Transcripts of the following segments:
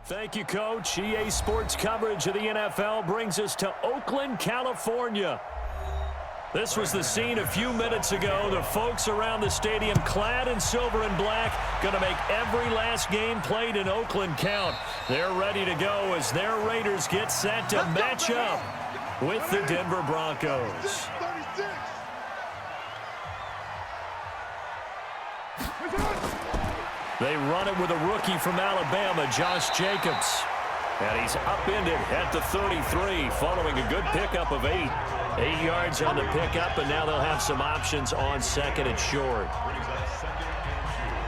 Thank you, Coach. EA Sports coverage of the NFL brings us to Oakland, California. This was the scene a few minutes ago. The folks around the stadium clad in silver and black going to make every last game played in Oakland count. They're ready to go as their Raiders get set to match up with the Denver Broncos. They run it with a rookie from Alabama, Josh Jacobs. And he's upended at the 33 following a good pickup of 8. 8 yards on the pickup, and now they'll have some options on second and short.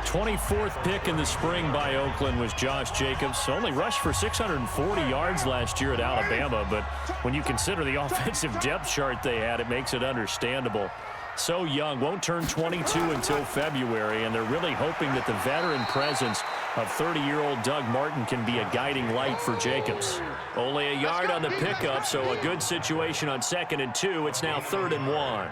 24th pick in the spring by Oakland was Josh Jacobs. Only rushed for 640 yards last year at Alabama, but when you consider the offensive depth chart they had, it makes it understandable. So young, won't turn 22 until February, and they're really hoping that the veteran presence of 30-year-old Doug Martin can be a guiding light for Jacobs. Only a yard on the pickup, so a good situation on 2nd and 2. It's now 3rd and 1.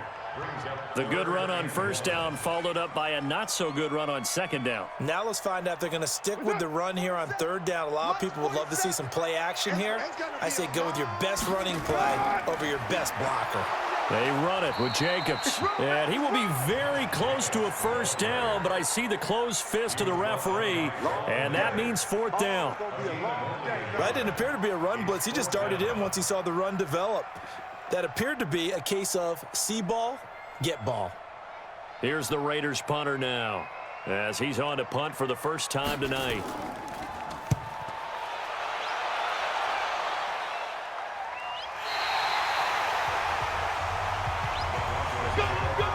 The good run on first down followed up by a not-so-good run on 2nd down. Now let's find out if they're going to stick with the run here on 3rd down. A lot of people would love to see some play action here. I say go with your best running play over your best blocker. They run it with Jacobs, and he will be very close to a first down, but I see the closed fist of the referee, and that means 4th down. That didn't appear to be a run blitz. He just darted in once he saw the run develop. That appeared to be a case of see ball, get ball. Here's the Raiders punter now, as he's on to punt for the first time tonight.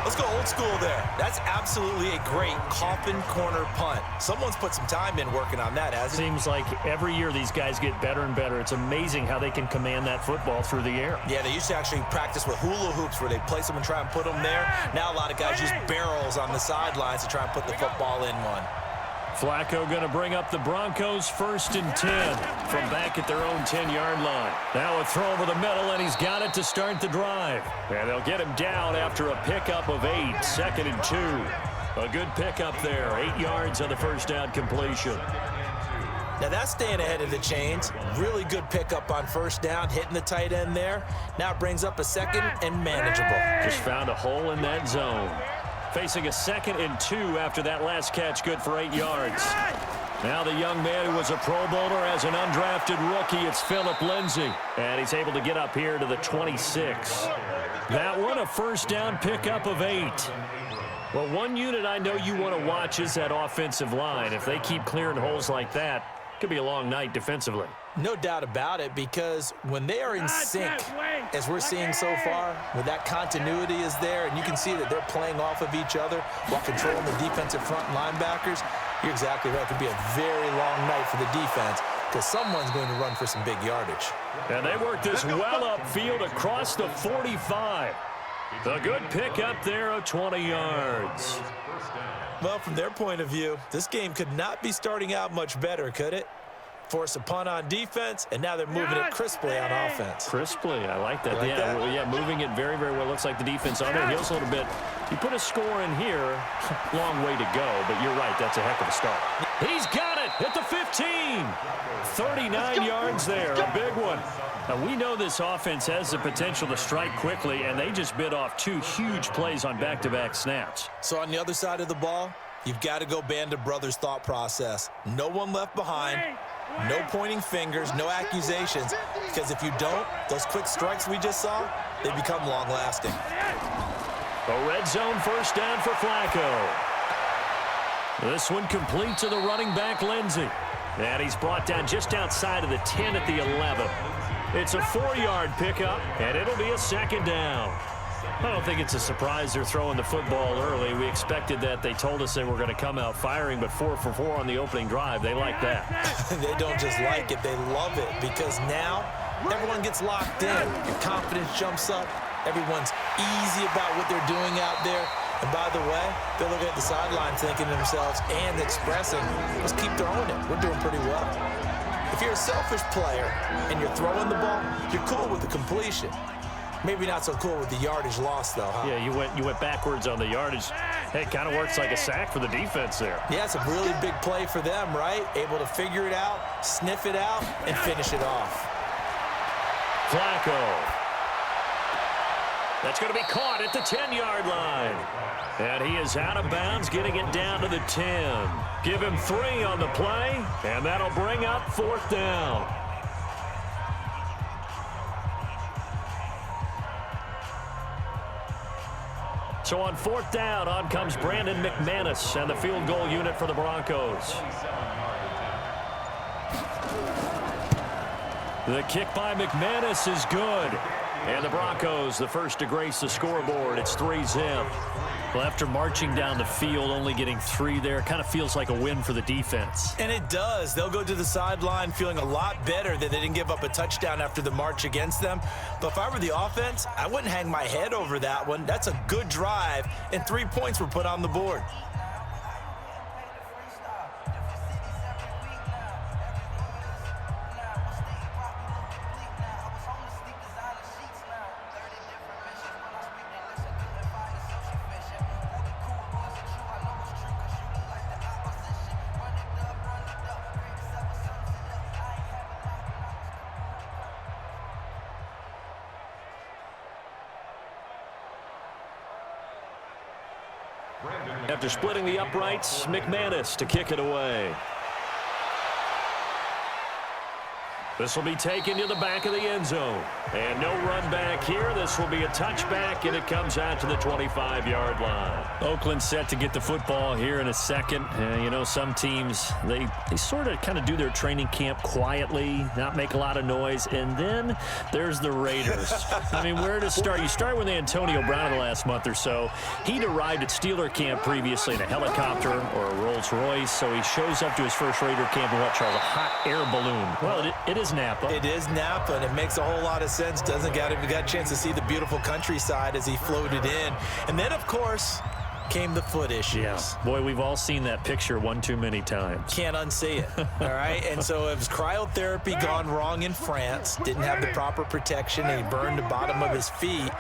Let's go old school there. That's absolutely a great coffin corner punt. Someone's put some time in working on that, hasn't it? Seems like every year these guys get better and better. It's amazing how they can command that football through the air. Yeah, they used to actually practice with hula hoops where they place them and try and put them there. Now a lot of guys use barrels on the sidelines to try and put the football in one. Flacco going to bring up the Broncos 1st and 10 from back at their own 10-yard line. Now a throw over the middle, and he's got it to start the drive. And they'll get him down after a pickup of 8, 2nd and 2. A good pickup there, 8 yards on the first down completion. Now that's staying ahead of the chains. Really good pickup on first down, hitting the tight end there. Now it brings up a 2nd and manageable. Just found a hole in that zone. Facing a 2nd and 2 after that last catch, good for 8 yards. Now the young man who was a Pro Bowler as an undrafted rookie, it's Phillip Lindsay. And he's able to get up here to the 26. That one, a first down pickup of 8. Well, one unit I know you want to watch is that offensive line. If they keep clearing holes like that, it could be a long night defensively. No doubt about it, because when they are in sync, as we're seeing so far, when that continuity is there, and you can see that they're playing off of each other while controlling the defensive front linebackers, you're exactly right. It could be a very long night for the defense because someone's going to run for some big yardage. And they work this well upfield across the 45. A good pick up there of 20 yards. Well, from their point of view, this game could not be starting out much better, could it? Force a punt on defense, and now they're moving it crisply on offense. Crisply, I like that. Yeah, moving it very, very well. Looks like the defense on their heels a little bit. You put a score in here, long way to go, but you're right, that's a heck of a start. He's got it at the 15. 39 yards there, a big one. Now, we know this offense has the potential to strike quickly, and they just bit off 2 huge plays on back-to-back snaps. So on the other side of the ball, you've got to go Band of Brothers thought process. No one left behind. No pointing fingers, no accusations, because if you don't, those quick strikes we just saw, they become long-lasting. A red zone first down for Flacco. This one complete to the running back, Lindsay. And he's brought down just outside of the 10 at the 11. It's a 4-yard pickup, and it'll be a 2nd down. I don't think it's a surprise they're throwing the football early. We expected that. They told us they were going to come out firing, but 4 for 4 on the opening drive. They like that. They don't just like it. They love it because now everyone gets locked in. Your confidence jumps up. Everyone's easy about what they're doing out there. And by the way, they're looking at the sideline thinking to themselves and expressing, let's keep throwing it. We're doing pretty well. If you're a selfish player and you're throwing the ball, you're cool with the completion. Maybe not so cool with the yardage loss, though, huh? Yeah, you went backwards on the yardage. Hey, it kind of works like a sack for the defense there. Yeah, it's a really big play for them, right? Able to figure it out, sniff it out, and finish it off. Flacco. That's going to be caught at the 10-yard line. And he is out of bounds, getting it down to the 10. Give him 3 on the play, and that'll bring up 4th down. So on 4th down, on comes Brandon McManus and the field goal unit for the Broncos. The kick by McManus is good. And the Broncos, the first to grace the scoreboard. It's 3-zip. Well, after marching down the field, only getting 3 there, kind of feels like a win for the defense. And it does. They'll go to the sideline feeling a lot better that they didn't give up a touchdown after the march against them. But if I were the offense, I wouldn't hang my head over that one. That's a good drive, and 3 points were put on the board. After splitting the uprights, McManus to kick it away. This will be taken to the back of the end zone. And no run back here. This will be a touchback, and it comes out to the 25-yard line. Oakland set to get the football here in a second. You know, some teams, they sort of kind of do their training camp quietly, not make a lot of noise. And then there's the Raiders. I mean, where to start? You start with Antonio Brown in the last month or so. He'd arrived at Steeler camp previously in a helicopter or a Rolls Royce. So he shows up to his first Raider camp in what, Charles? A hot air balloon. Well, it is Napa. It is Napa, and it makes a whole lot of sense. Doesn't got a chance to see the beautiful countryside as he floated in. And then, of course, came the foot issues. Yeah. Boy, we've all seen that picture one too many times. Can't unsee it, all right? And so it was cryotherapy gone wrong in France, didn't have the proper protection, and he burned the bottom of his feet.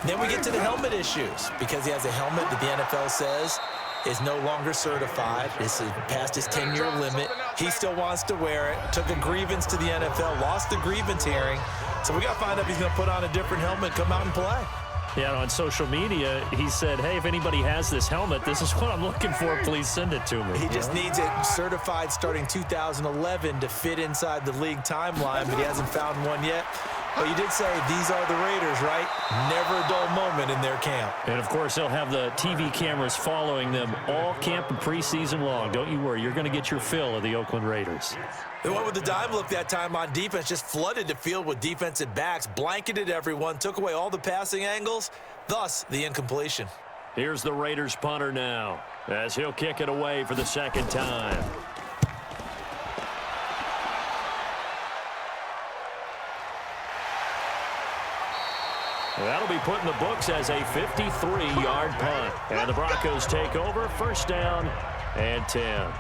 Then we get to the helmet issues because he has a helmet that the NFL says is no longer certified. This is past his 10-year limit. He still wants to wear it. Took a grievance to the NFL, lost the grievance hearing. So we got to find out if he's going to put on a different helmet, come out and play. Yeah, on social media, he said, hey, if anybody has this helmet, this is what I'm looking for. Please send it to me. He just needs it certified starting 2011 to fit inside the league timeline, but he hasn't found one yet. But you did say these are the Raiders, right? Never a dull moment in their camp. And, of course, they'll have the TV cameras following them all camp and preseason long. Don't you worry. You're going to get your fill of the Oakland Raiders. They went with the dime look that time on defense, just flooded the field with defensive backs, blanketed everyone, took away all the passing angles, thus the incompletion. Here's the Raiders punter now as he'll kick it away for the second time. That'll be put in the books as a 53-yard punt. And the Broncos take over, first down and 10.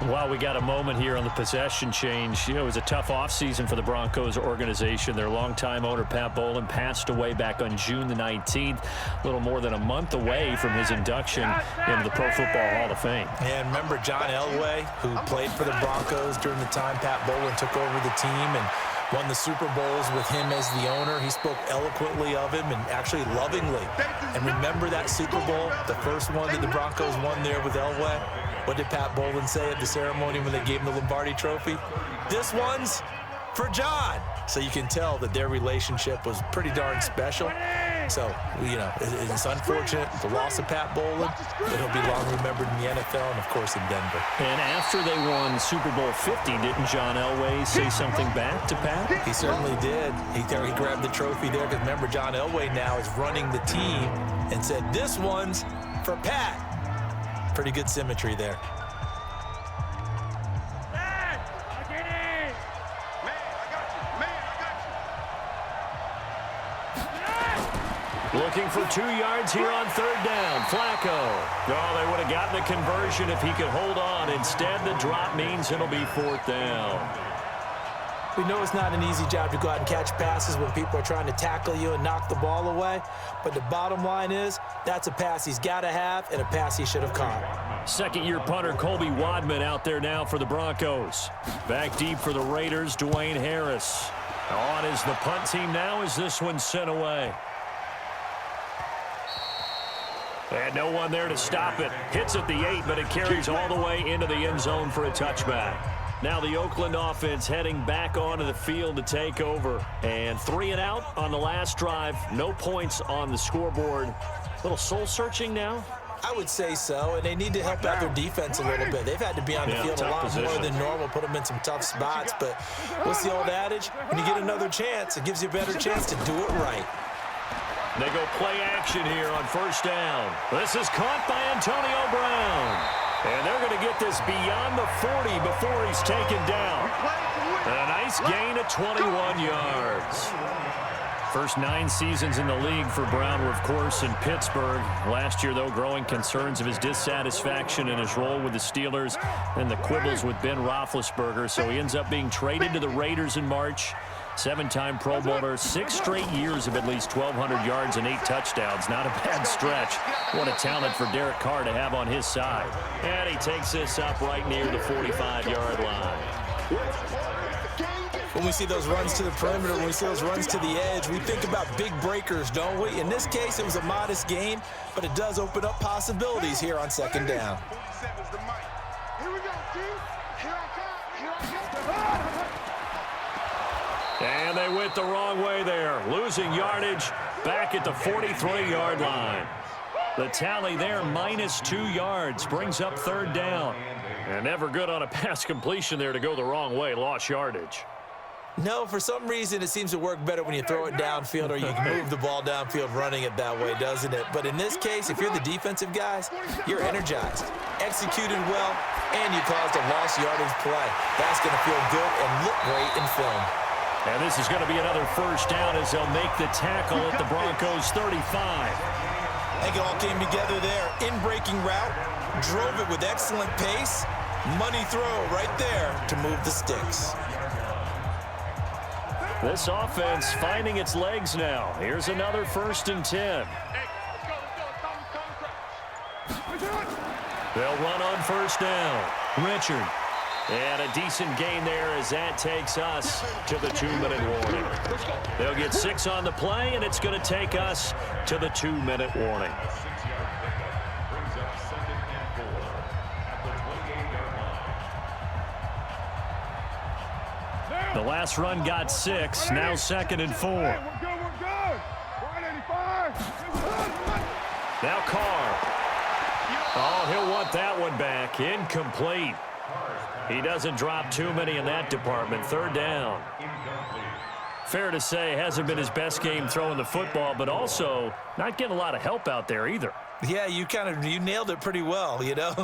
Wow, we got a moment here on the possession change. You know, it was a tough offseason for the Broncos organization. Their longtime owner, Pat Bowlen, passed away back on June the 19th, a little more than a month away from his induction into the Pro Football Hall of Fame. And remember John Elway, who played for the Broncos during the time Pat Bowlen took over the team and won the Super Bowls with him as the owner. He spoke eloquently of him and actually lovingly. And remember that Super Bowl, the first one that the Broncos won there with Elway? What did Pat Bowlen say at the ceremony when they gave him the Lombardi Trophy? This one's for John. So you can tell that their relationship was pretty darn special. So, you know, it's unfortunate, the loss of Pat Bowlen, but he'll be long remembered in the NFL and, of course, in Denver. And after they won Super Bowl 50, didn't John Elway say something back to Pat? He certainly did. He grabbed the trophy there because, remember, John Elway now is running the team and said, this one's for Pat. Pretty good symmetry there. Looking for 2 yards here on third down. Flacco. Oh, they would have gotten the conversion if he could hold on. Instead, the drop means it'll be fourth down. We know it's not an easy job to go out and catch passes when people are trying to tackle you and knock the ball away. But the bottom line is that's a pass he's got to have and a pass he should have caught. Second-year punter Colby Wadman out there now for the Broncos. Back deep for the Raiders, Dwayne Harris. On is the punt team now as this one's sent away. And no one there to stop it. Hits at the 8, but it carries all the way into the end zone for a touchback. Now the Oakland offense heading back onto the field to take over. And 3 and out on the last drive. No points on the scoreboard. A little soul-searching now? I would say so, and they need to help out their defense a little bit. They've had to be on the field a lot more than normal, put them in some tough spots. But what's the old adage? When you get another chance, it gives you a better chance to do it right. They go play action here on first down. This is caught by Antonio Brown. And they're going to get this beyond the 40 before he's taken down. And a nice gain of 21 yards. First 9 seasons in the league for Brown were, of course, in Pittsburgh. Last year, though, growing concerns of his dissatisfaction in his role with the Steelers and the quibbles with Ben Roethlisberger. So he ends up being traded to the Raiders in March. 7-time Pro Bowler, 6 straight years of at least 1,200 yards and 8 touchdowns. Not a bad stretch. What a talent for Derek Carr to have on his side. And he takes this up right near the 45-yard line. When we see those runs to the perimeter, when we see those runs to the edge, we think about big breakers, don't we? In this case, it was a modest gain, but it does open up possibilities here on second down. And they went the wrong way there. Losing yardage back at the 43-yard line. The tally there, -2 yards, brings up third down. And never good on a pass completion there to go the wrong way. Lost yardage. No, for some reason, it seems to work better when you throw it downfield or you can move the ball downfield running it that way, doesn't it? But in this case, if you're the defensive guys, you're energized, executed well, and you caused a lost yardage play. That's going to feel good and look great in film. And this is going to be another first down as they'll make the tackle at the Broncos 35. I think it all came together there. In-breaking route, drove it with excellent pace. Money throw right there to move the sticks. This offense finding its legs now. Here's another 1st and 10. They'll run on first down. Richard. And a decent gain there as that takes us to the 2-minute warning. They'll get 6 on the play, and it's going to take us to the 2-minute warning. The last run got 6, now 2nd and 4. Now Carr. Oh, he'll want that one back. Incomplete. He doesn't drop too many in that department. 3rd down. Fair to say, hasn't been his best game throwing the football, but also not getting a lot of help out there either. Yeah, you nailed it pretty well, you know.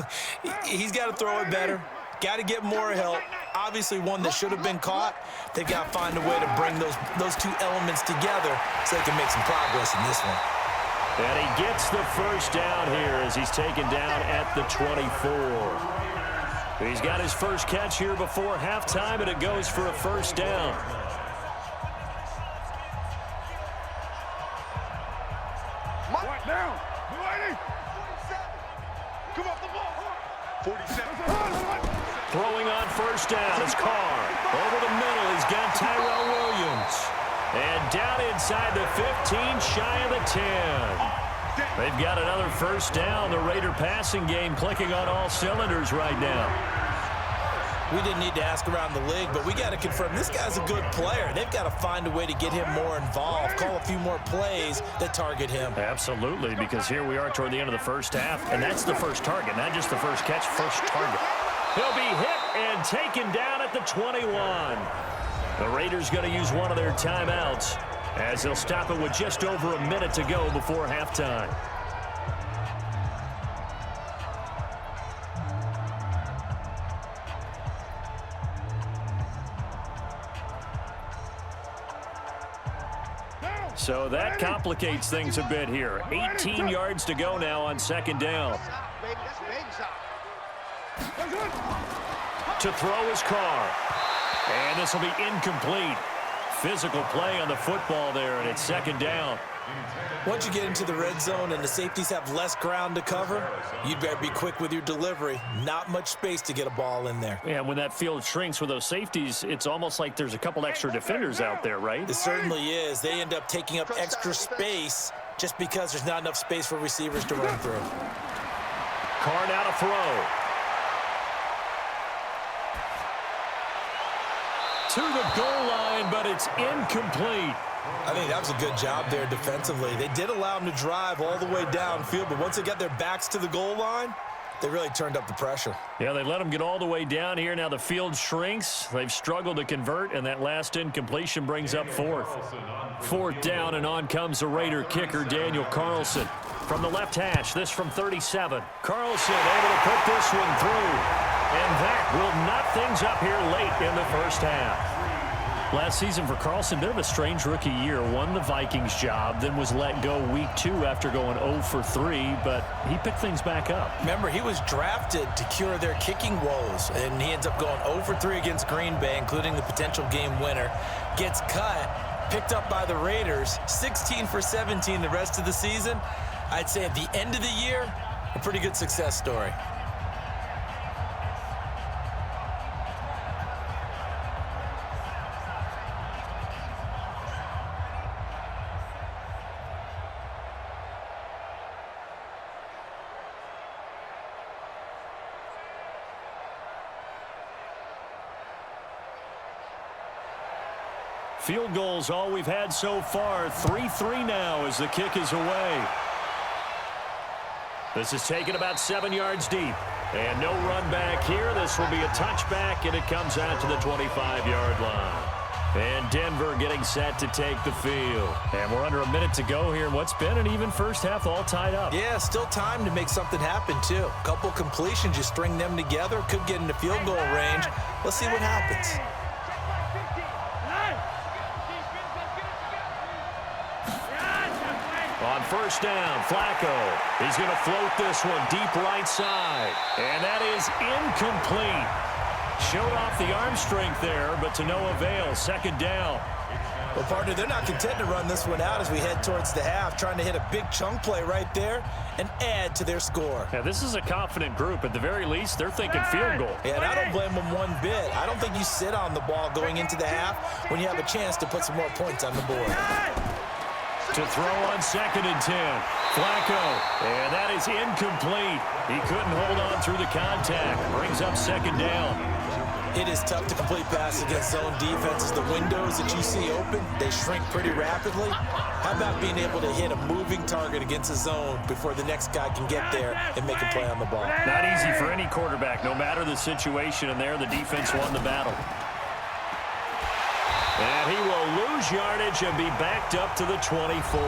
He's got to throw it better. Got to get more help. Obviously one that should have been caught. They've got to find a way to bring those 2 elements together so they can make some progress in this one. And he gets the first down here as he's taken down at the 24. He's got his first catch here before halftime, and it goes for a first down. Right down. 47. Throwing on first down is Carr. Over the middle, he's got Tyrell Williams. And down inside the 15, shy of the 10. They've got another first down. The Raider passing game clicking on all cylinders right now. We didn't need to ask around the league, but we got to confirm this guy's a good player. They've got to find a way to get him more involved, call a few more plays that target him. Absolutely, because here we are toward the end of the first half, and that's the first target, not just the first catch, first target. He'll be hit and taken down at the 21. The Raiders going to use one of their timeouts as they'll stop it with just over a minute to go before halftime. So that complicates things a bit here. 18 yards to go now on second down. To throw is Carr. And this will be incomplete. Physical play on the football there, and it's second down. Once you get into the red zone and the safeties have less ground to cover, you'd better be quick with your delivery. Not much space to get a ball in there. Yeah, when that field shrinks with those safeties, it's almost like there's a couple extra defenders out there, right? It certainly is. They end up taking up extra space just because there's not enough space for receivers to run through. Carr now to throw. To the goal line, but it's incomplete. I think that was a good job there defensively. They did allow them to drive all the way downfield, but once they got their backs to the goal line, they really turned up the pressure. Yeah, they let them get all the way down here. Now the field shrinks. They've struggled to convert, and that last incompletion brings up fourth. Fourth down, and on comes the Raider kicker, Daniel Carlson. From the left hash, this from 37. Carlson able to put this one through. And that will knot things up here late in the first half. Last season for Carlson, bit of a strange rookie year. Won the Vikings job, then was let go week 2 after going 0 for 3, but he picked things back up. Remember, he was drafted to cure their kicking woes, and he ends up going 0 for 3 against Green Bay, including the potential game winner. Gets cut, picked up by the Raiders, 16 for 17 the rest of the season. I'd say at the end of the year, a pretty good success story. Field goals all we've had so far. 3-3 now as the kick is away. This is taken about 7 yards deep. And no run back here. This will be a touchback, and it comes out to the 25-yard line. And Denver getting set to take the field. And we're under a minute to go here in what's been an even first half, all tied up. Yeah, still time to make something happen, too. A couple completions, you string them together, could get into field goal range. Let's see what happens. On first down, Flacco. He's going to float this one deep right side. And that is incomplete. Showed off the arm strength there, but to no avail. Second down. Well, partner, they're not content to run this one out as we head towards the half, trying to hit a big chunk play right there and add to their score. Yeah, this is a confident group. At the very least, they're thinking field goal. Yeah, and I don't blame them one bit. I don't think you sit on the ball going into the half when you have a chance to put some more points on the board. To throw on second and 10. Flacco, and that is incomplete. He couldn't hold on through the contact. Brings up second down. It is tough to complete passes against zone defenses. The windows that you see open, they shrink pretty rapidly. How about being able to hit a moving target against a zone before the next guy can get there and make a play on the ball? Not easy for any quarterback, no matter the situation, and there the defense won the battle. And he will lose yardage and be backed up to the 24.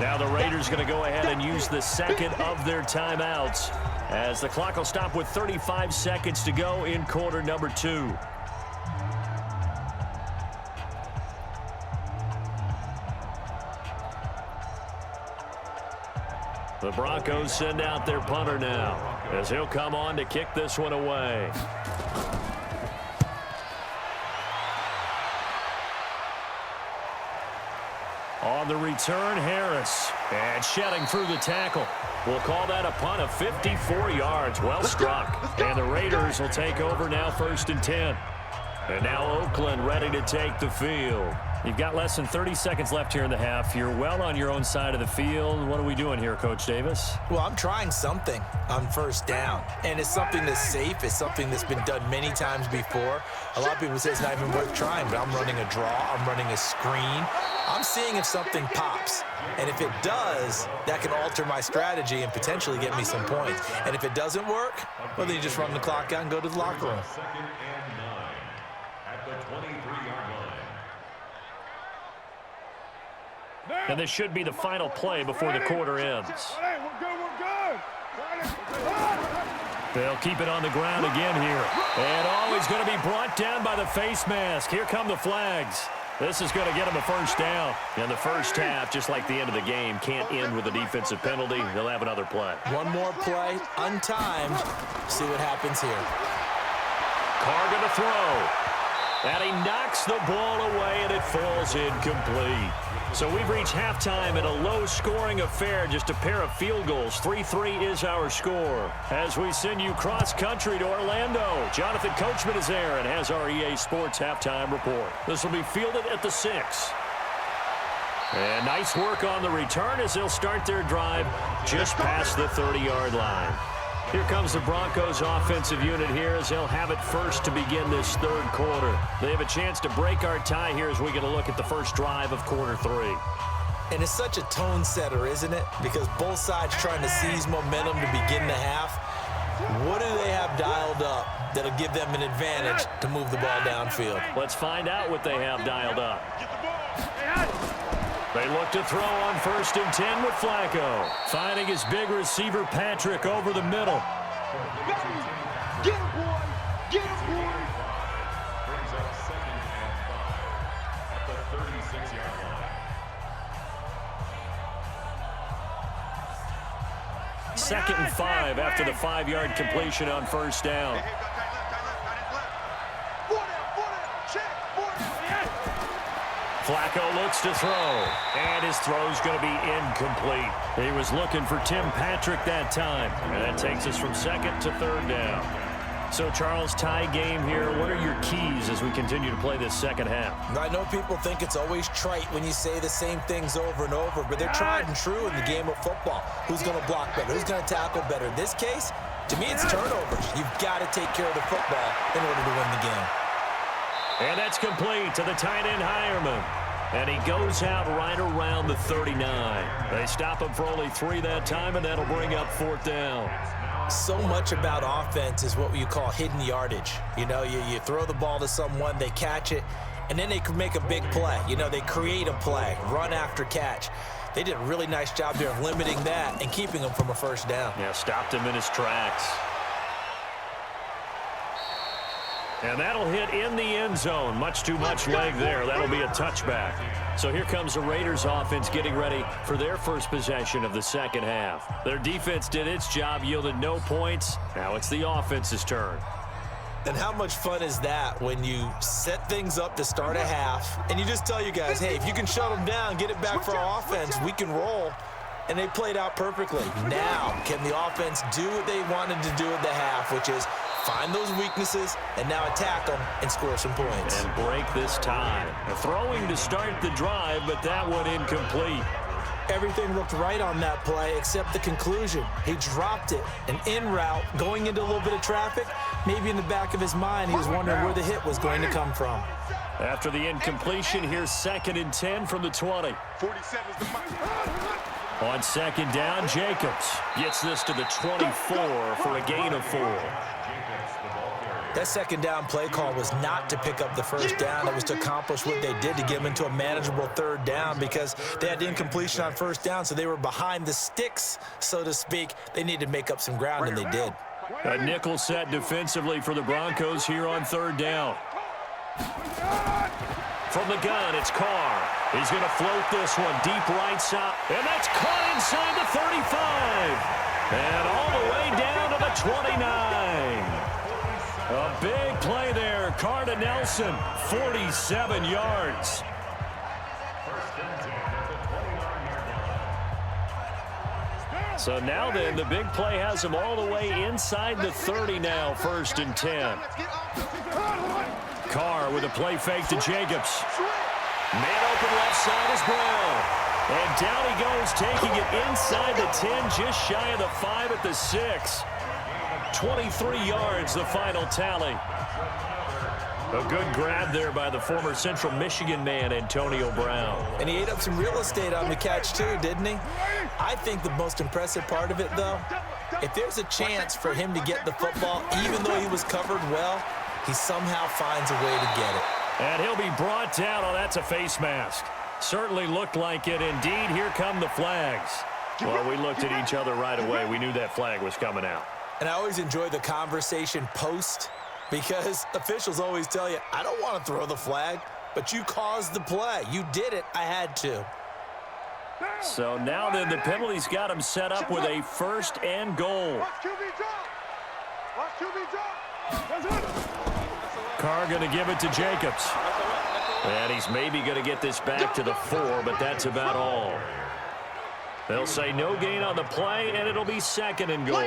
Now the Raiders going to go ahead and use the second of their timeouts as the clock will stop with 35 seconds to go in quarter number 2. The Broncos send out their punter now as he'll come on to kick this one away. On the return, Harris. And shedding through the tackle. We'll call that a punt of 54 yards. Well struck. And the Raiders will take over now, first and 10. And now Oakland ready to take the field. You've got less than 30 seconds left here in the half. You're well on your own side of the field. What are we doing here, Coach Davis? Well, I'm trying something on first down. And it's something that's safe. It's something that's been done many times before. A lot of people say it's not even worth trying, but I'm running a draw. I'm running a screen. I'm seeing if something pops. And if it does, that can alter my strategy and potentially get me some points. And if it doesn't work, well, then you just run the clock out and go to the locker room. And this should be the final play before the quarter ends. They'll keep it on the ground again here. And always going to be brought down by the face mask. Here come the flags. This is going to get them a first down. And the first half, just like the end of the game, can't end with a defensive penalty. They'll have another play. One more play, untimed. See what happens here. Carr going to throw. And he knocks the ball away, and it falls incomplete. So we've reached halftime in a low-scoring affair, just a pair of field goals. 3-3 is our score. As we send you cross-country to Orlando, Jonathan Coachman is there and has our EA Sports halftime report. This will be fielded at the 6. And nice work on the return as they'll start their drive just past the 30-yard line. Here comes the Broncos offensive unit here as they'll have it first to begin this third quarter. They have a chance to break our tie here as we get a look at the first drive of quarter 3. And it's such a tone setter, isn't it? Because both sides trying to seize momentum to begin the half. What do they have dialed up that'll give them an advantage to move the ball downfield? Let's find out what they have dialed up. They look to throw on 1st and 10 with Flacco. Finding his big receiver, Patrick, over the middle. Get him, boy! Get him, boy! Brings up second and 5 at the 36-yard line. Second and 5 after the 5-yard completion on 1st down. Flacco looks to throw, and his throw's going to be incomplete. He was looking for Tim Patrick that time, and that takes us from 2nd to 3rd down. So, Charles, tie game here. What are your keys as we continue to play this second half? I know people think it's always trite when you say the same things over and over, but they're tried and true in the game of football. Who's going to block better? Who's going to tackle better? In this case, to me, it's turnovers. You've got to take care of the football in order to win the game. And that's complete to the tight end, Hireman. And he goes out right around the 39. They stop him for only 3 that time, and that'll bring up 4th down. So much about offense is what you call hidden yardage. You know, you throw the ball to someone, they catch it, and then they can make a big play. You know, they create a play, run after catch. They did a really nice job there of limiting that and keeping him from a 1st down. Yeah, stopped him in his tracks. And that'll hit in the end zone. Much too much leg there. That'll be a touchback. So here comes the Raiders offense getting ready for their first possession of the second half. Their defense did its job, yielded no points. Now it's the offense's turn. And how much fun is that when you set things up to start a half and you just tell you guys, hey, if you can shut them down, get it back for our offense, we can roll. And they played out perfectly. Now, can the offense do what they wanted to do at the half, which is find those weaknesses and now attack them and score some points. And break this tie. Throwing to start the drive, but that one incomplete. Everything looked right on that play except the conclusion. He dropped it, an in route, going into a little bit of traffic. Maybe in the back of his mind, he was wondering where the hit was going to come from. After the incompletion, here's 2nd and 10 from the 20. 47 is the mark. On 2nd down, Jacobs gets this to the 24 for a gain of 4. That 2nd down play call was not to pick up the 1st down. It was to accomplish what they did to get them into a manageable 3rd down because they had the incompletion on 1st down, so they were behind the sticks, so to speak. They needed to make up some ground, and they did. A nickel set defensively for the Broncos here on 3rd down. From the gun, it's Carr. He's going to float this one deep right side, and that's caught inside the 35. And all the way down to the 29. A big play there. Carr to Nelson, 47 yards. So now then, the big play has him all the way inside the 30 now, 1st and 10. Carr with a play fake to Jacobs. Man open left side is Brown. And down he goes, taking it inside the 10, just shy of the 5 at the 6. 23 yards, the final tally. A good grab there by the former Central Michigan man, Antonio Brown. And he ate up some real estate on the catch, too, didn't he? I think the most impressive part of it, though, if there's a chance for him to get the football, even though he was covered well, he somehow finds a way to get it. And he'll be brought down. Oh, that's a face mask. Certainly looked like it. Indeed, here come the flags. Well, we looked at each other right away. We knew that flag was coming out. And I always enjoy the conversation post because officials always tell you, I don't want to throw the flag, but you caused the play. You did it. I had to. So now then, the penalty's got him set up with a 1st and goal. Carr going to give it to Jacobs. And he's maybe going to get this back to the 4, but that's about all. They'll say no gain on the play, and it'll be 2nd and goal.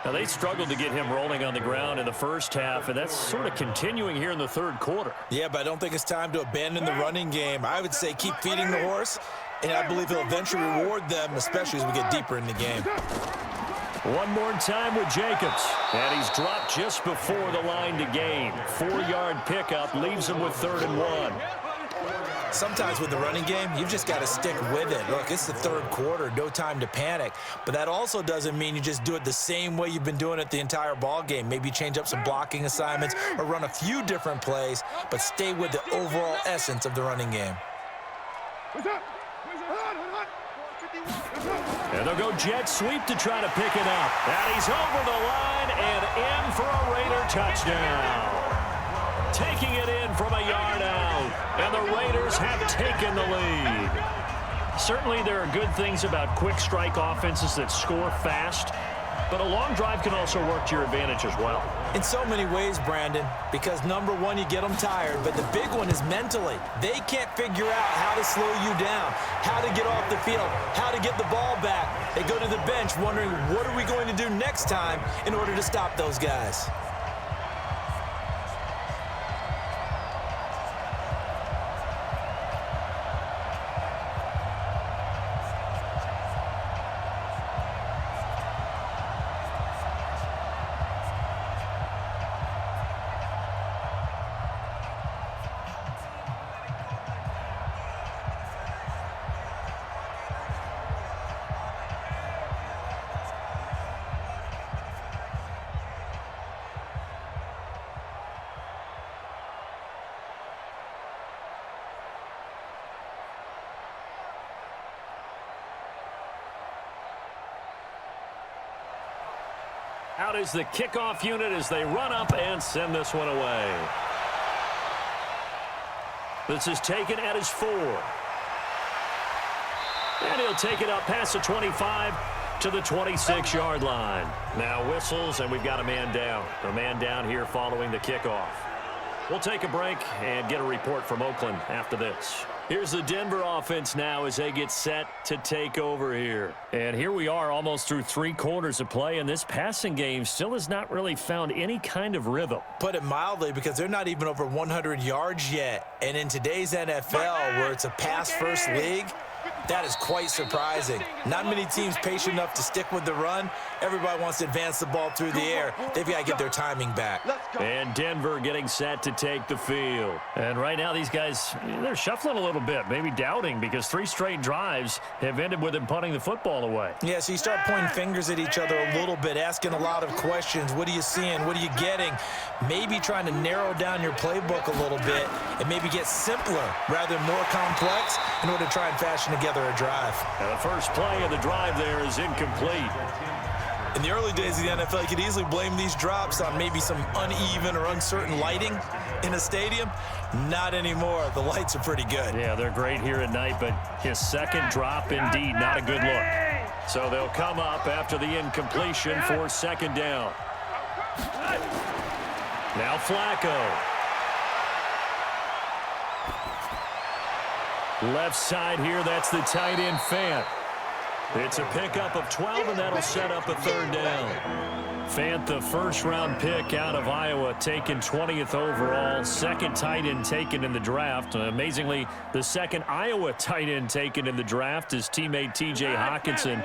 Now, they struggled to get him rolling on the ground in the first half, and that's sort of continuing here in the third quarter. Yeah, but I don't think it's time to abandon the running game. I would say keep feeding the horse, and I believe he'll eventually reward them, especially as we get deeper in the game. One more time with Jacobs, and he's dropped just before the line to gain. 4-yard pickup leaves him with 3rd and 1. Sometimes with the running game, you've just got to stick with it. Look, it's the third quarter, no time to panic. But that also doesn't mean you just do it the same way you've been doing it the entire ball game. Maybe change up some blocking assignments or run a few different plays, but stay with the overall essence of the running game. And they'll go jet sweep to try to pick it up. And he's over the line and in for a Raider touchdown. Taking it in from a yard out. And the Raiders have taken the lead. Certainly there are good things about quick strike offenses that score fast. But a long drive can also work to your advantage as well. In so many ways, Brandon, because number one, you get them tired, but the big one is mentally. They can't figure out how to slow you down, how to get off the field, how to get the ball back. They go to the bench wondering, what are we going to do next time in order to stop those guys? Out is the kickoff unit as they run up and send this one away. This is taken at his 4. And he'll take it up past the 25 to the 26-yard line. Now whistles, and we've got a man down. A man down here following the kickoff. We'll take a break and get a report from Oakland after this. Here's the Denver offense now as they get set to take over here. And here we are almost through 3 quarters of play, and this passing game still has not really found any kind of rhythm. Put it mildly, because they're not even over 100 yards yet. And in today's NFL, where it's a pass-first league, that is quite surprising. Not many teams patient enough to stick with the run. Everybody wants to advance the ball through the air. They've got to get their timing back. And Denver getting set to take the field. And right now these guys, they're shuffling a little bit, maybe doubting, because 3 straight drives have ended with them punting the football away. Yeah, so you start pointing fingers at each other a little bit, asking a lot of questions. What are you seeing? What are you getting? Maybe trying to narrow down your playbook a little bit and maybe get simpler rather than more complex in order to try and fashion together a drive. And the first play of the drive there is incomplete. In the early days of the NFL, you could easily blame these drops on maybe some uneven or uncertain lighting in a stadium. Not anymore. The lights are pretty good. Yeah, they're great here at night, but his second drop, indeed, not a good look. So they'll come up after the incompletion for 2nd down. Now Flacco. Left side here, that's the tight end Fant. It's a pickup of 12, and that'll set up a 3rd down. Fant, the first-round pick out of Iowa, taken 20th overall, 2nd tight end taken in the draft. Amazingly, the 2nd Iowa tight end taken in the draft, his teammate T.J. Hockenson,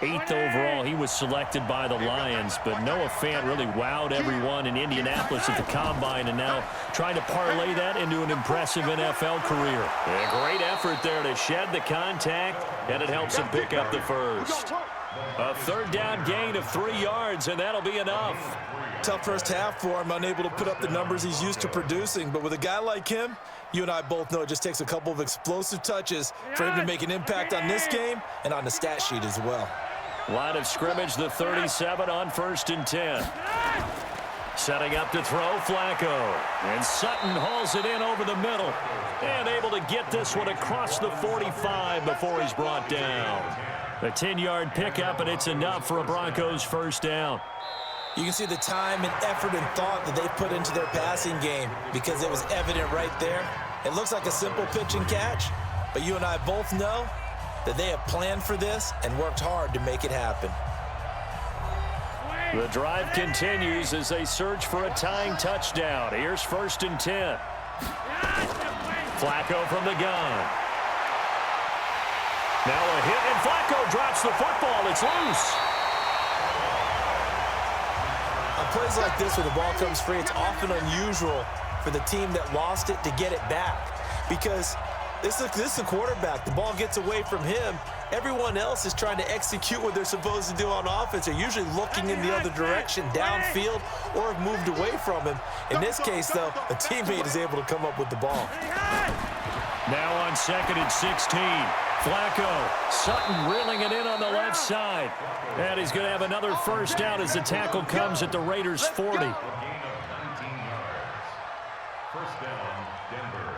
8th overall. He was selected by the Lions, but Noah Fant really wowed everyone in Indianapolis at the Combine, and now trying to parlay that into an impressive NFL career. A great effort there to shed the contact, and it helps him pick up the first. A 3rd down gain of 3 yards, and that'll be enough. Tough first half for him, unable to put up the numbers he's used to producing. But with a guy like him, you and I both know it just takes a couple of explosive touches for him to make an impact on this game and on the stat sheet as well. Line of scrimmage, the 37 on 1st and 10. Setting up to throw, Flacco. And Sutton hauls it in over the middle. And able to get this one across the 45 before he's brought down. A 10-yard pickup, and it's enough for a Broncos 1st down. You can see the time and effort and thought that they put into their passing game because it was evident right there. It looks like a simple pitch and catch, but you and I both know that they have planned for this and worked hard to make it happen. The drive continues as they search for a tying touchdown. Here's 1st and 10. Flacco from the gun. Now a hit, and Flacco drops the football. It's loose. On plays like this where the ball comes free, it's often unusual for the team that lost it to get it back because this is a quarterback. The ball gets away from him. Everyone else is trying to execute what they're supposed to do on offense. They're usually looking in the other direction, downfield, or have moved away from him. In this case, though, a teammate is able to come up with the ball. Now on 2nd and 16. Flacco. Sutton reeling it in on the left side. And he's going to have another first down as the tackle comes at the Raiders' 40. Gain of 19 yards. First down, Denver.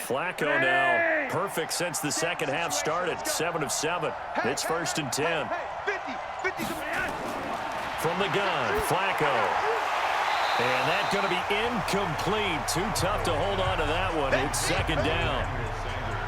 Flacco now perfect since the second half started. 7 of 7. It's 1st and 10. From the gun, Flacco. And that's going to be incomplete. Too tough to hold on to that one. It's 2nd down.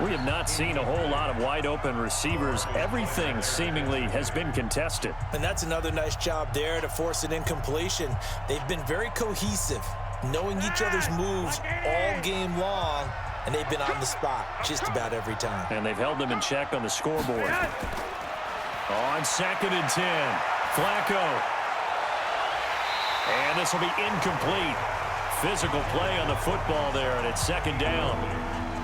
We have not seen a whole lot of wide-open receivers. Everything seemingly has been contested. And that's another nice job there to force an incompletion. They've been very cohesive, knowing each other's moves all game long, and they've been on the spot just about every time. And they've held them in check on the scoreboard. On 2nd and 10, Flacco. And this will be incomplete. Physical play on the football there, and it's 2nd down.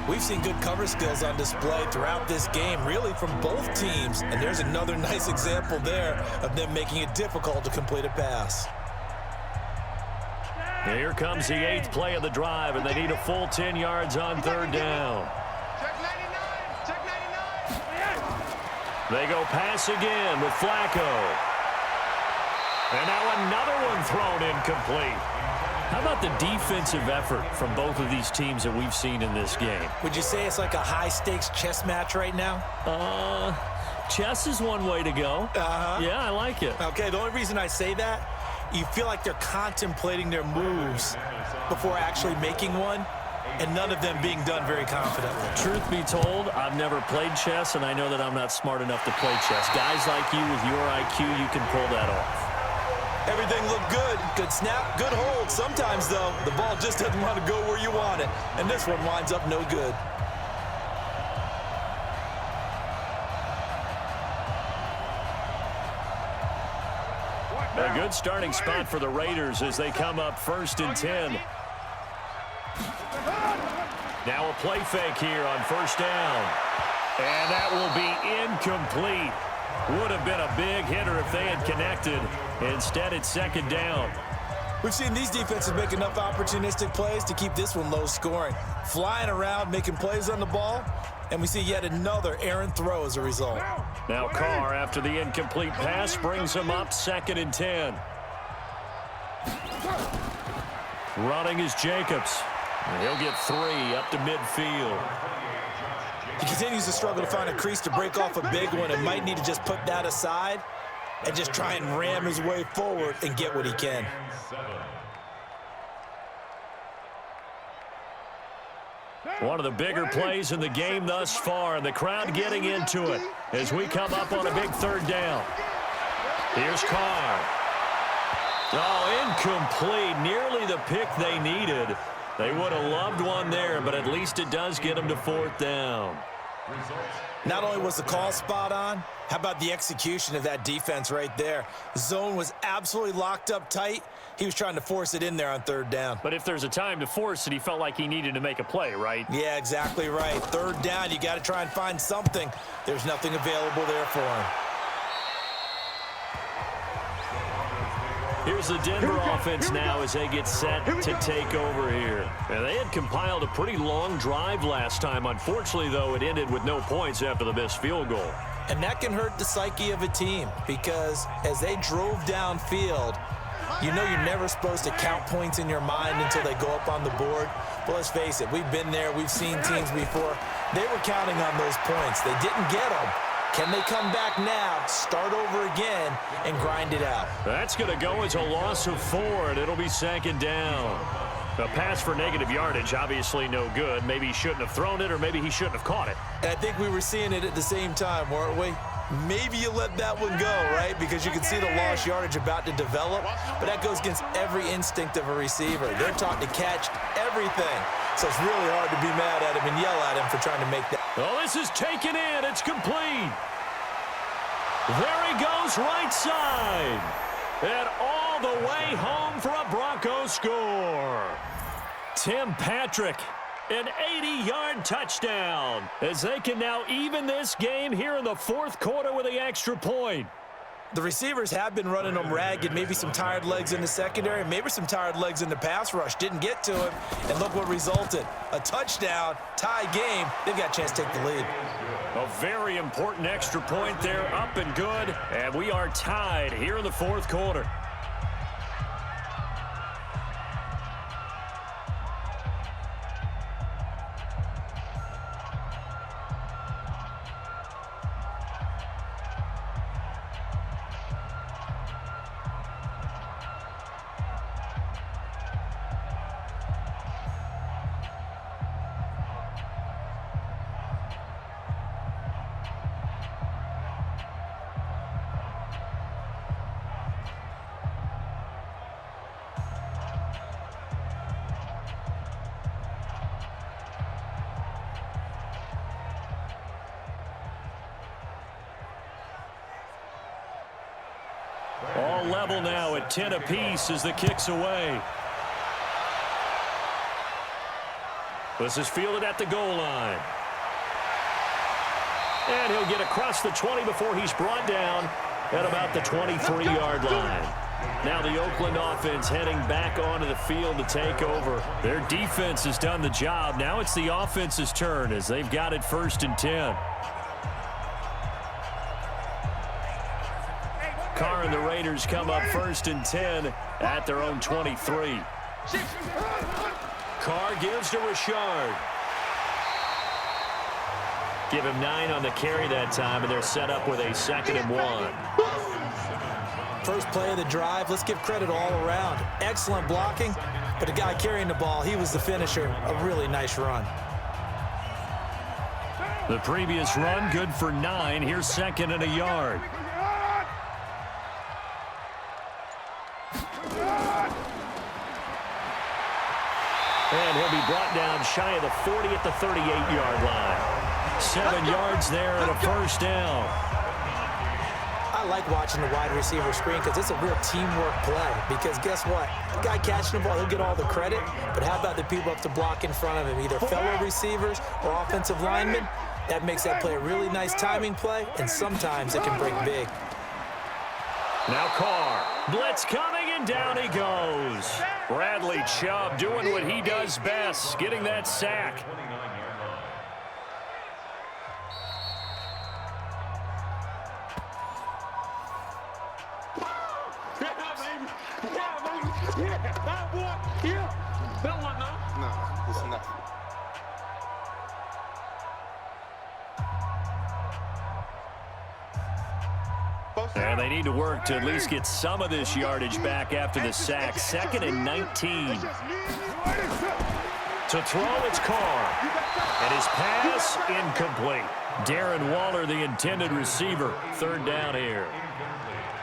We've seen good cover skills on display throughout this game, really from both teams. And there's another nice example there of them making it difficult to complete a pass. Here comes the 8th play of the drive, and they need a full 10 yards on 3rd down. They go pass again with Flacco. And now another one thrown incomplete. How about the defensive effort from both of these teams that we've seen in this game? Would you say it's like a high-stakes chess match right now? Chess is one way to go. Yeah, I like it. Okay, the only reason I say that, you feel like they're contemplating their moves before actually making one, and none of them being done very confidently. Truth be told, I've never played chess, and I know that I'm not smart enough to play chess. Guys like you with your IQ, you can pull that off. Everything looked good. Good snap, good hold. Sometimes, though, the ball just doesn't want to go where you want it. And this one winds up no good. A good starting spot for the Raiders as they come up 1st and 10. Now a play fake here on 1st down. And that will be incomplete. Would have been a big hitter if they had connected. Instead, it's 2nd down. We've seen these defenses make enough opportunistic plays to keep this one low scoring. Flying around, making plays on the ball, and we see yet another errant throw as a result. Now Carr, after the incomplete pass, brings him up 2nd and 10. Running is Jacobs. And he'll get 3 up to midfield. He continues to struggle to find a crease to break off a big one and might need to just put that aside and just try and ram his way forward and get what he can. One of the bigger plays in the game thus far, and the crowd getting into it as we come up on a big 3rd down. Here's Carr. Oh, incomplete. Nearly the pick they needed. They would have loved one there, but at least it does get them to 4th down. Not only was the call spot on, how about the execution of that defense right there? The zone was absolutely locked up tight. He was trying to force it in there on 3rd down. But if there's a time to force it, he felt like he needed to make a play, right? Yeah, exactly right. 3rd down, you got to try and find something. There's nothing available there for him. Here's the Denver offense now as they get set to take over here. And they had compiled a pretty long drive last time. Unfortunately, though, it ended with no points after the missed field goal. And that can hurt the psyche of a team because as they drove downfield, you know you're never supposed to count points in your mind until they go up on the board. But let's face it, we've been there. We've seen teams before. They were counting on those points. They didn't get them. Can they come back now, start over again, and grind it out? That's going to go as a loss of 4, and it'll be second down. A pass for negative yardage, obviously no good. Maybe he shouldn't have thrown it, or maybe he shouldn't have caught it. And I think we were seeing it at the same time, weren't we? Maybe you let that one go, right? Because you can see the lost yardage about to develop, but that goes against every instinct of a receiver. They're taught to catch everything, so it's really hard to be mad at him and yell at him for trying to make that. Oh, this is taken in. It's complete. There he goes right side. And all the way home for a Broncos score. Tim Patrick, an 80-yard touchdown, as they can now even this game here in the fourth quarter with the extra point. The receivers have been running them ragged, maybe some tired legs in the secondary, maybe some tired legs in the pass rush. Didn't get to him, and look what resulted. A touchdown, tie game. They've got a chance to take the lead. A very important extra point there, up and good, and we are tied here in the fourth quarter. All level now at 10 apiece as the kick's away. This is fielded at the goal line. And he'll get across the 20 before he's brought down at about the 23-yard line. Now the Oakland offense heading back onto the field to take over. Their defense has done the job. Now it's the offense's turn as they've got it 1st and 10. Carr and the Raiders come up 1st and 10 at their own 23. Carr gives to Richard. Give him 9 on the carry that time, and they're set up with a 2nd and 1. First play of the drive, let's give credit all around. Excellent blocking, but the guy carrying the ball, he was the finisher. A really nice run. The previous run, good for 9. Here's 2nd and a yard. And he'll be brought down shy of the 40 at the 38-yard line. 7 yards there and a 1st down. I like watching the wide receiver screen because it's a real teamwork play. Because guess what? The guy catching the ball, he'll get all the credit. But how about the people up to block in front of him, either fellow receivers or offensive linemen? That makes that play a really nice timing play, and sometimes it can break big. Now Carr. Blitz coming, and down he goes. Bradley Chubb doing what he does best, getting that sack. No, it's not. And they need to work to at least get some of this yardage back after the sack. 2nd and 19. To throw, it's Carr. And his pass, incomplete. Darren Waller, the intended receiver. 3rd down here.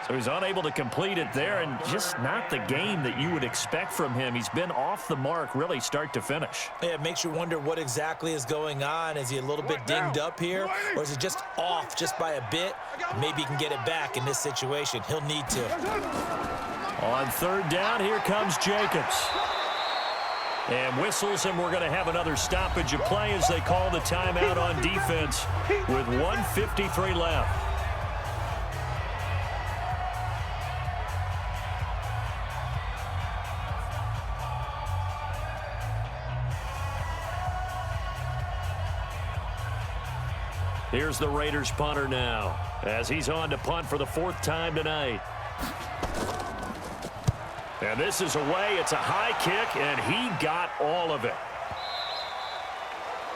So he's unable to complete it there, and just not the game that you would expect from him. He's been off the mark, really, start to finish. Yeah, it makes you wonder what exactly is going on. Is he a little bit dinged up here, or is it just off just by a bit? Maybe he can get it back in this situation. He'll need to. On 3rd down, here comes Jacobs. And whistles, and we're going to have another stoppage of play as they call the timeout on defense with 1:53 left. Here's the Raiders punter now as he's on to punt for the 4th time tonight. And this is away. It's a high kick, and he got all of it.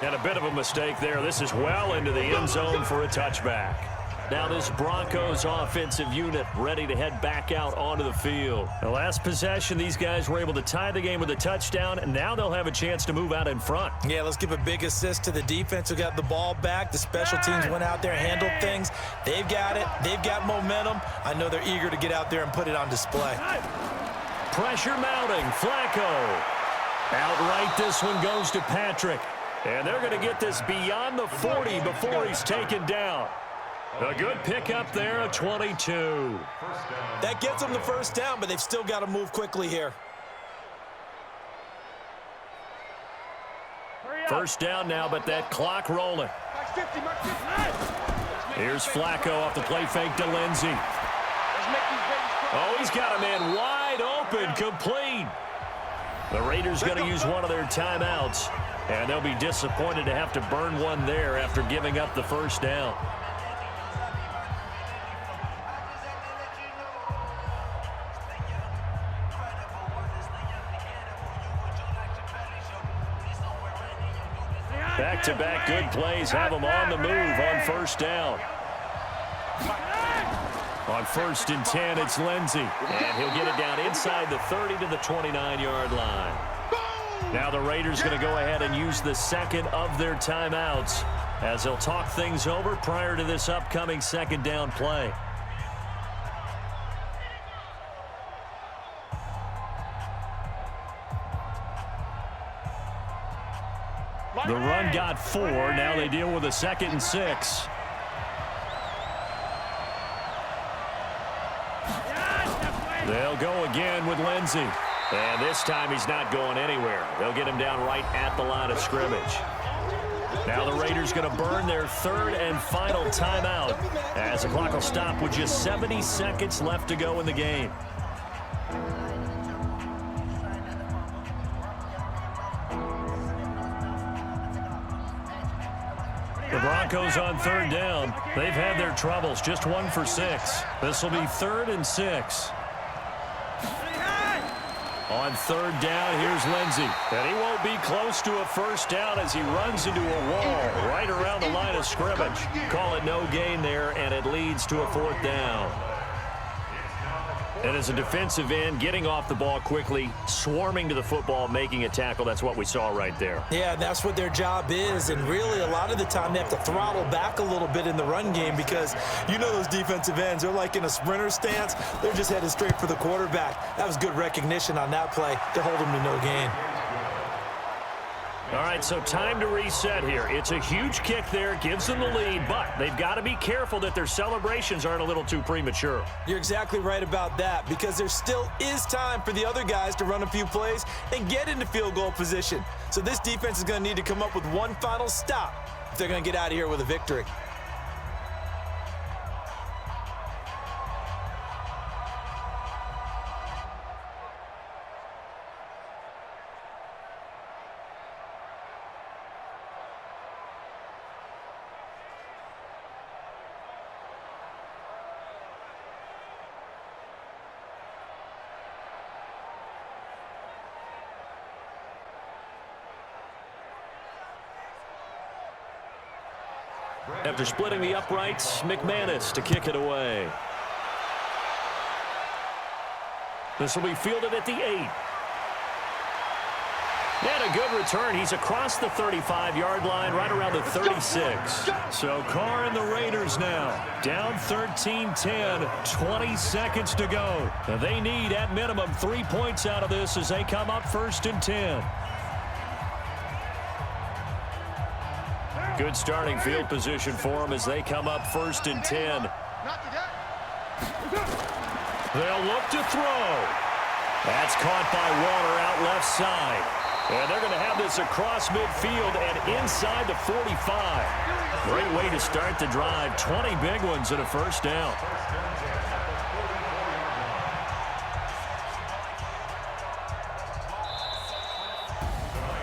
And a bit of a mistake there. This is well into the end zone for a touchback. Now this Broncos offensive unit ready to head back out onto the field. The last possession, these guys were able to tie the game with a touchdown, and now they'll have a chance to move out in front. Yeah, let's give a big assist to the defense who got the ball back. The special teams went out there, handled things. They've got it. They've got momentum. I know they're eager to get out there and put it on display. Pressure mounting. Flacco. Outright, this one goes to Patrick. And they're going to get this beyond the 40 before he's taken down. A good pickup there, a 22. That gets them the first down, but they've still got to move quickly here. First down now, but that clock rolling. Here's Flacco off the play fake to Lindsey. Oh, he's got a man wide open, complete. The Raiders going to use one of their timeouts, and they'll be disappointed to have to burn one there after giving up the first down. Back-to-back good plays have them on the move on first down. On 1st and 10, it's Lindsey. And he'll get it down inside the 30 to the 29-yard line. Now the Raiders going to go ahead and use the second of their timeouts as they'll talk things over prior to this upcoming second down play. The run got 4. Now they deal with a 2nd and 6. They'll go again with Lindsey. And this time he's not going anywhere. They'll get him down right at the line of scrimmage. Now the Raiders going to burn their 3rd and final timeout as the clock will stop with just 70 seconds left to go in the game. The Broncos on 3rd down. They've had their troubles, just 1 for 6. This will be 3rd and 6. On 3rd down, here's Lindsey. And he won't be close to a first down as he runs into a wall right around the line of scrimmage. Call it no gain there, and it leads to a 4th down. And as a defensive end, getting off the ball quickly, swarming to the football, making a tackle, that's what we saw right there. Yeah, that's what their job is, and really a lot of the time they have to throttle back a little bit in the run game because you know those defensive ends, they're like in a sprinter stance. They're just headed straight for the quarterback. That was good recognition on that play to hold them to no gain. All right, so time to reset here. It's a huge kick there, gives them the lead, but they've got to be careful that their celebrations aren't a little too premature. You're exactly right about that because there still is time for the other guys to run a few plays and get into field goal position. So this defense is going to need to come up with one final stop if they're going to get out of here with a victory. After splitting the uprights, McManus to kick it away. This will be fielded at the 8. And a good return. He's across the 35-yard line, right around the 36. So Carr and the Raiders now down 13-10, 20 seconds to go. And they need, at minimum, 3 points out of this as they come up 1st and 10. Good starting field position for them as they come up 1st and 10. They'll look to throw. That's caught by Waller out left side. And they're going to have this across midfield and inside the 45. Great way to start the drive. 20 big ones and a first down.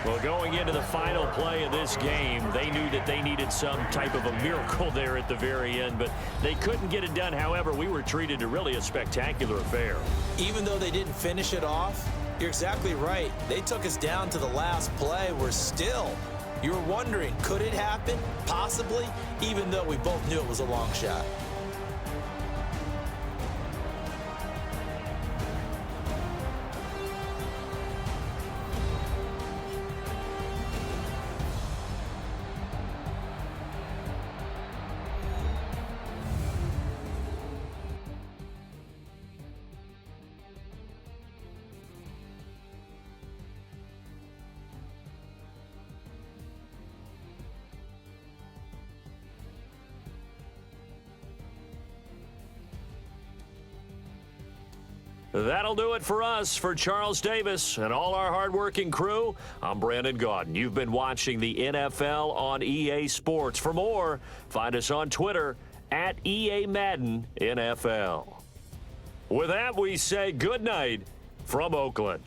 Well, going into the final play of this game, they knew that they needed some type of a miracle there at the very end, but they couldn't get it done. However, we were treated to really a spectacular affair. Even though they didn't finish it off, you're exactly right. They took us down to the last play. We're still, You were wondering, could it happen? Possibly, even though we both knew it was a long shot. That'll do it for us. For Charles Davis and all our hardworking crew, I'm Brandon Gaudin. You've been watching the NFL on EA Sports. For more, find us on Twitter at EA Madden NFL. With that, we say good night from Oakland.